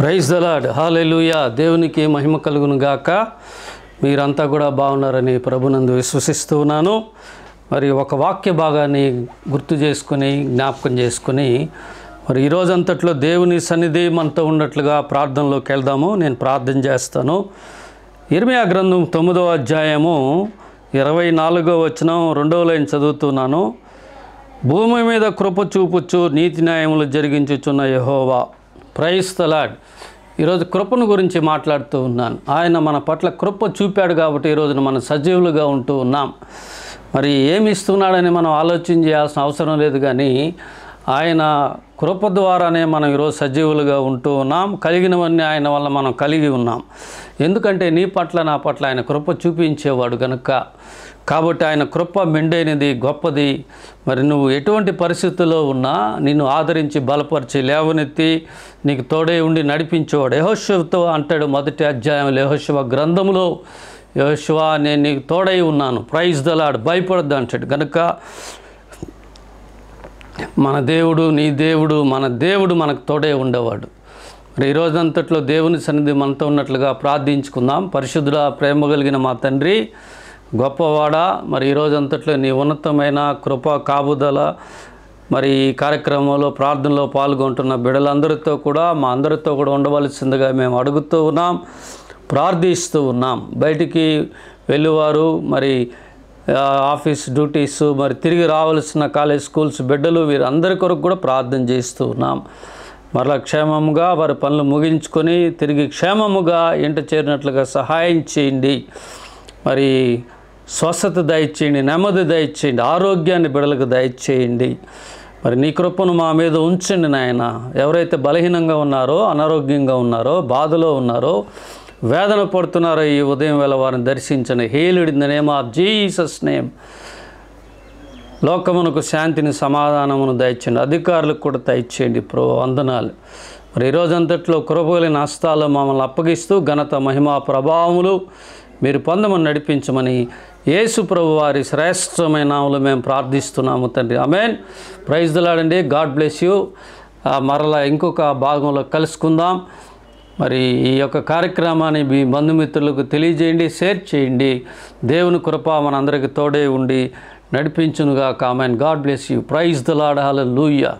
Praise the lord, హల్లెలూయా. దేవునికి మహిమ కలుగును గాక. మీరంతా కూడా బాగున్నారని ప్రభునందు విశ్వసిస్తూ ఉన్నాను. మరి ఒక వాక్య భాగాన్ని గుర్తు చేసుకుని జ్ఞాపకం చేసుకుని మరి ఈరోజంతట్లో దేవుని సన్నిధి మనతో ఉన్నట్లుగా ప్రార్థనలోకి వెళ్దాము. నేను ప్రార్థన చేస్తాను. ఇర్మియా గ్రంథం 9వ అధ్యాయము 24వ వచనం 2వ లైన్ చదువుతున్నాను. భూమి మీద కృప చూపుచు నీతి న్యాయములు జరిగించుచున్న యెహోవా. Praise the lord. ఈరోజు కృపను గురించి మాట్లాడుతూ ఉన్నాను. ఆయన మన పట్ల కృప చూపాడు కాబట్టి ఈరోజున మనం సజీవులుగా ఉంటూ ఉన్నాం. మరి ఏమి ఇస్తున్నాడని మనం ఆలోచన చేయాల్సిన అవసరం లేదు, కానీ ఆయన కృప ద్వారానే మనం ఈరోజు సజీవులుగా ఉంటూ ఉన్నాం. కలిగినవన్నీ ఆయన వల్ల మనం కలిగి ఉన్నాం. ఎందుకంటే నీ పట్ల నా పట్ల ఆయన కృప చూపించేవాడు కనుక. కాబట్టి ఆయన కృప మెండైనది, గొప్పది. మరి నువ్వు ఎటువంటి పరిస్థితుల్లో ఉన్నా నిన్ను ఆదరించి బలపరిచి లేవనెత్తి నీకు తోడే ఉండి నడిపించేవాడు. యెహోషువతో అంటాడు మొదటి అధ్యాయంలో యెహోషువ గ్రంథంలో, యెహోషువ నేను నీకు తోడై ఉన్నాను, ప్రైజ్ ద లార్డ్, భయపడద్దు అంటాడు. కనుక మన దేవుడు, నీ దేవుడు, మన దేవుడు మనకు తోడే ఉండేవాడు. మరి ఈరోజంతట్లో దేవుని సన్నిధి మనతో ఉన్నట్లుగా ప్రార్థించుకుందాం. పరిశుద్ధుడా, ప్రేమ కలిగిన మా తండ్రి, గొప్పవాడా, మరి ఈరోజంతట్లో నీ ఉన్నతమైన కృప కాపుదల మరి ఈ కార్యక్రమంలో ప్రార్థనలో పాల్గొంటున్న బిడ్డలందరితో కూడా మా అందరితో కూడా ఉండవలసిందిగా మేము అడుగుతూ ఉన్నాం, ప్రార్థిస్తూ ఉన్నాం. బయటికి వెళ్ళేవారు, మరి ఆఫీస్ డ్యూటీస్, మరి తిరిగి రావాల్సిన కాలేజ్ స్కూల్స్ బిడ్డలు, వీరందరి కొరకు కూడా ప్రార్థన చేస్తూ ఉన్నాం. మరలా క్షేమముగా వారి పనులు ముగించుకొని తిరిగి క్షేమముగా ఇంట చేరినట్లుగా సహాయం చేయండి. మరి స్వస్థత దయచేయండి, నెమ్మది దయచేయండి, ఆరోగ్యాన్ని బిడ్డలకు దయచేయండి. మరి నీ కృపను మా మీద ఉంచండి నాయన. ఎవరైతే బలహీనంగా ఉన్నారో, అనారోగ్యంగా ఉన్నారో, బాధలో ఉన్నారో, వేదన పడుతున్నారో ఈ ఉదయం వేళ వారిని దర్శించండి. Healed in the name of Jesus name. లోకమునకు శాంతిని, సమాధానమును దయచేయండి. అధికారులకు కూడా దయచేయండి ప్రభు. వందనాలు. మరి ఈరోజంతట్లో కృపగలిగిన హస్తాలు మమ్మల్ని అప్పగిస్తూ ఘనత, మహిమ, ప్రభావములు మీరు పొందమని నడిపించమని యేసు ప్రభు వారి శ్రేష్టమైన నామములో మేము ప్రార్థిస్తున్నాము తండ్రి. ఆమేన్. ప్రైజ్ ద లార్డ్ అండి. God bless you. మరలా ఇంకొక భాగంలో కలుసుకుందాం. మరి ఈ యొక్క కార్యక్రమాన్ని మీ బంధుమిత్రులకు తెలియజేయండి, షేర్ చేయండి. దేవుని కృప మనందరికీ తోడే ఉండి నడిపించునుగా. ఆమేన్. God bless you. Praise the lord. Hallelujah.